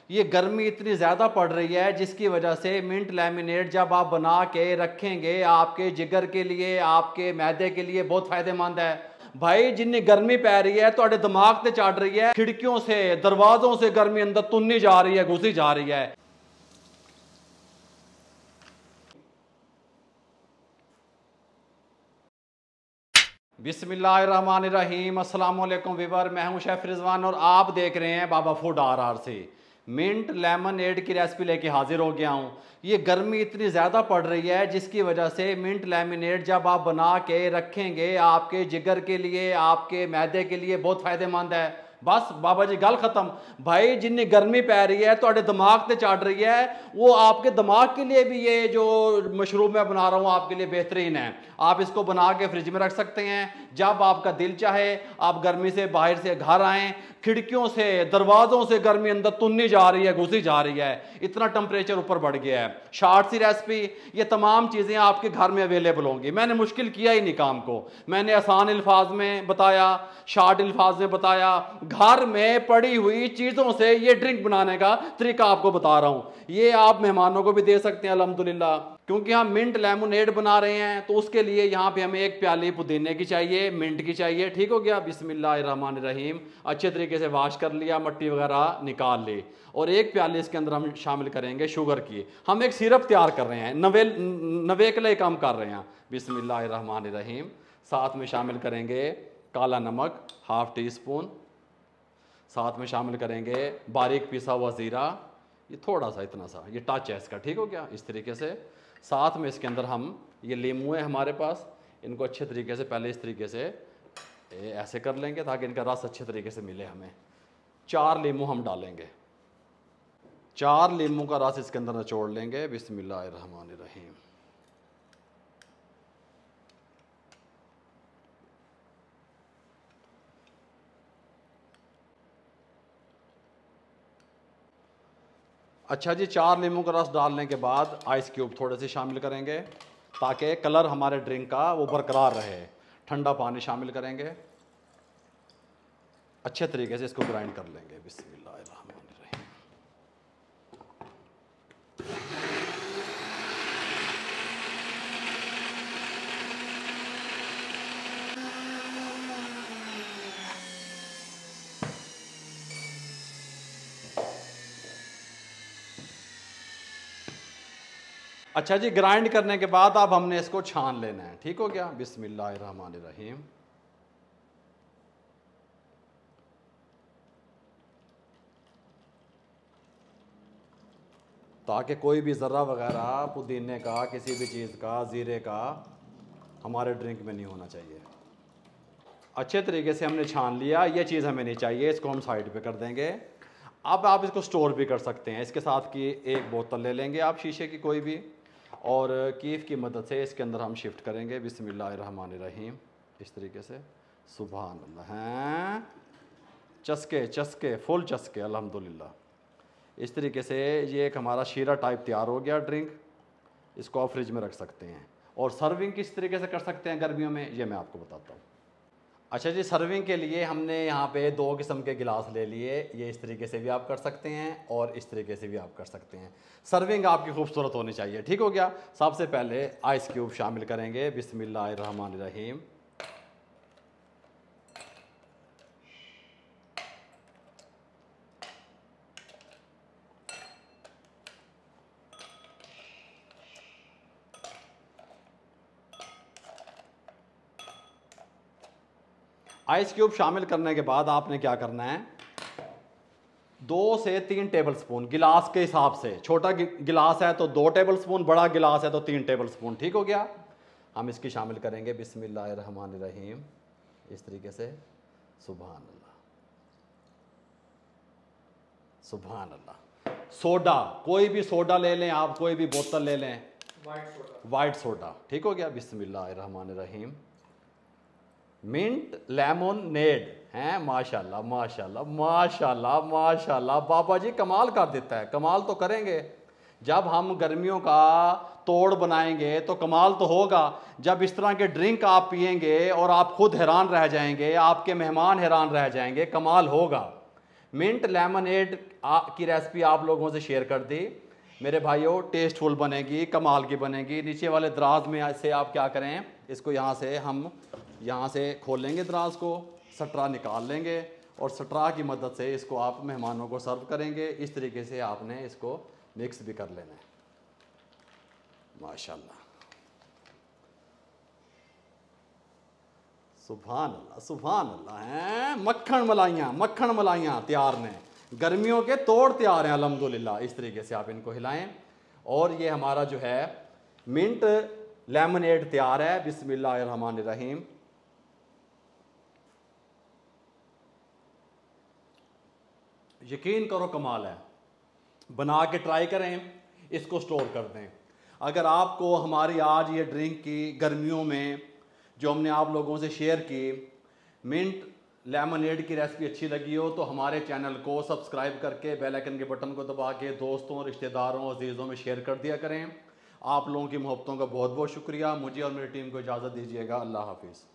ये गर्मी इतनी ज़्यादा पड़ रही है जिसकी वजह से मिंट लेमनेड जब आप बना के रखेंगे आपके जिगर के लिए, आपके मैदे के लिए बहुत फ़ायदेमंद है। भाई जिन्नी गर्मी पै रही है तो दिमाग से चढ़ रही है, खिड़कियों से दरवाजों से गर्मी अंदर तुन्नी जा रही है, घुसी जा रही है। बिस्मिल्लाहिर्रहमानिर्रहीम, अस्सलाम वालेकुम वीवर, मैं हूं शेफ रिजवान और आप देख रहे हैं बाबा फूड RR से। मिंट लेमनेड की रेसिपी लेके हाजिर हो गया हूं। ये गर्मी इतनी ज़्यादा पड़ रही है जिसकी वजह से मिंट लेमनेड जब आप बना के रखेंगे आपके जिगर के लिए, आपके मैदे के लिए बहुत फ़ायदेमंद है। बस बाबा जी गल खत्म। भाई जिन्नी गर्मी पै रही है तो दिमाग से चढ़ रही है, वो आपके दिमाग के लिए भी ये जो मशरूब मैं बना रहा हूँ आपके लिए बेहतरीन है। आप इसको बना के फ्रिज में रख सकते हैं। जब आपका दिल चाहे आप गर्मी से बाहर से घर आएँ, खिड़कियों से दरवाजों से गर्मी अंदर तुन्नी जा रही है, घुसी जा रही है, इतना टेम्परेचर ऊपर बढ़ गया है। शॉर्ट सी रेसिपी, ये तमाम चीज़ें आपके घर में अवेलेबल होंगी। मैंने मुश्किल किया ही नहीं काम को, मैंने आसान अल्फाज में बताया, शॉर्ट अल्फाज में बताया। घर में पड़ी हुई चीज़ों से ये ड्रिंक बनाने का तरीका आपको बता रहा हूँ। ये आप मेहमानों को भी दे सकते हैं अल्हम्दुलिल्लाह, क्योंकि हम मिंट लेमनेड बना रहे हैं तो उसके लिए यहाँ पे हमें एक प्याली पुदीने की चाहिए, मिंट की चाहिए। ठीक हो गया। बिस्मिल्लाहिर्रहमानिर्रहीम, अच्छे तरीके से वॉश कर लिया, मट्टी वगैरह निकाल ली, और एक प्याली इसके अंदर हम शामिल करेंगे शुगर की। हम एक सिरप तैयार कर रहे हैं, नवेकले काम कर रहे हैं। बिस्मिल्लाहिर्रहमानिर्रहीम, साथ में शामिल करेंगे काला नमक ½ टी स्पून, साथ में शामिल करेंगे बारीक पिसा हुआ ज़ीरा, ये थोड़ा सा, इतना सा, ये टच है इसका। ठीक हो गया। इस तरीके से साथ में इसके अंदर हम ये लीमू है हमारे पास, इनको अच्छे तरीके से पहले इस तरीके से ऐसे कर लेंगे ताकि इनका रस अच्छे तरीके से मिले हमें। 4 लीमू हम डालेंगे, 4 लीमू का रस इसके अंदर निचोड़ लेंगे। बिस्मिल्लाहिर्रहमानिर्रहीम। अच्छा जी, 4 लीमू का रस डालने के बाद आइस क्यूब थोड़े से शामिल करेंगे ताकि कलर हमारे ड्रिंक का वो बरकरार रहे। ठंडा पानी शामिल करेंगे, अच्छे तरीके से इसको ग्राइंड कर लेंगे। बिस्मिल्लाहिर्रहमानिर्रहीम। अच्छा जी, ग्राइंड करने के बाद अब हमने इसको छान लेना है। ठीक हो गया। बिस्मिल्लाहिर्रहमानिर्रहीम। ताकि कोई भी ज़र्रा वगैरह पुदीने का, किसी भी चीज़ का, ज़ीरे का हमारे ड्रिंक में नहीं होना चाहिए। अच्छे तरीके से हमने छान लिया, ये चीज़ हमें नहीं चाहिए, इसको हम साइड पे कर देंगे। अब आप इसको स्टोर भी कर सकते हैं। इसके साथ की एक बोतल ले लेंगे आप, शीशे की कोई भी, और कीफ की मदद से इसके अंदर हम शिफ्ट करेंगे। बिस्मिल्लाहिर्रहमानिर्रहीम। इस तरीके से सुभान अल्लाह हैं, चस्के चस्के, फुल चस्के, अल्हम्दुलिल्लाह। इस तरीके से ये एक हमारा शीरा टाइप तैयार हो गया ड्रिंक। इसको आप फ्रिज में रख सकते हैं। और सर्विंग किस तरीके से कर सकते हैं गर्मियों में, ये मैं आपको बताता हूँ। अच्छा जी, सर्विंग के लिए हमने यहाँ पे 2 किस्म के गिलास ले लिए। ये इस तरीके से भी आप कर सकते हैं और इस तरीके से भी आप कर सकते हैं। सर्विंग आपकी खूबसूरत होनी चाहिए। ठीक हो गया। सबसे पहले आइस क्यूब शामिल करेंगे। बिस्मिल्लाहिर्रहमानिर्रहीम। आइस क्यूब शामिल करने के बाद आपने क्या करना है, 2 से 3 टेबल स्पून गिलास के हिसाब से, छोटा गिलास है तो 2 टेबल स्पून, बड़ा गिलास है तो 3 टेबल स्पून। ठीक हो गया। हम इसकी शामिल करेंगे। बिस्मिल्लाहिर्रहमानिर्रहीम। इस तरीके से सुभान अल्लाह, सुभान अल्लाह। सोडा, कोई भी सोडा ले लें आप, कोई भी बोतल ले लें, वाइट सोडा। ठीक हो गया। बिस्मिल्लाहिर्रहमानिर्रहीम। मिंट लेमनेड हैं, माशाल्लाह माशाल्लाह माशाल्लाह माशाल्लाह। बाबा जी कमाल कर देता है। कमाल तो करेंगे जब हम गर्मियों का तोड़ बनाएंगे तो कमाल तो होगा। जब इस तरह के ड्रिंक आप पिएंगे और आप खुद हैरान रह जाएंगे, आपके मेहमान हैरान रह जाएंगे, कमाल होगा। मिंट लेमनेड की रेसिपी आप लोगों से शेयर कर दी मेरे भाइयों। टेस्टफुल बनेगी, कमाल की बनेगी। नीचे वाले दराज में से आप क्या करें, इसको यहाँ से हम यहाँ से खोलेंगे, दराज को सटरा निकाल लेंगे और सटरा की मदद से इसको आप मेहमानों को सर्व करेंगे। इस तरीके से आपने इसको मिक्स भी कर लेना है। माशाल्लाह, सुभान अल्लाह, सुभान अल्लाह हैं। मक्खन मलाइयाँ तैयार ने, गर्मियों के तोड़ तैयार हैं अल्हम्दुलिल्लाह। इस तरीके से आप इनको हिलाएं और ये हमारा जो है मिंट लेमनेड तैयार है। बिस्मिल्लाहिर्रहमानिर्रहीम। यकीन करो कमाल है, बना के ट्राई करें, इसको स्टोर कर दें। अगर आपको हमारी आज ये ड्रिंक की गर्मियों में जो हमने आप लोगों से शेयर की मिंट लेमनेड की रेसिपी अच्छी लगी हो तो हमारे चैनल को सब्सक्राइब करके बेल आइकन के बटन को दबा के दोस्तों, रिश्तेदारों, अजीज़ों में शेयर कर दिया करें। आप लोगों की मोहब्बतों का बहुत बहुत शुक्रिया। मुझे और मेरी टीम को इजाज़त दीजिएगा। अल्लाह हाफिज़।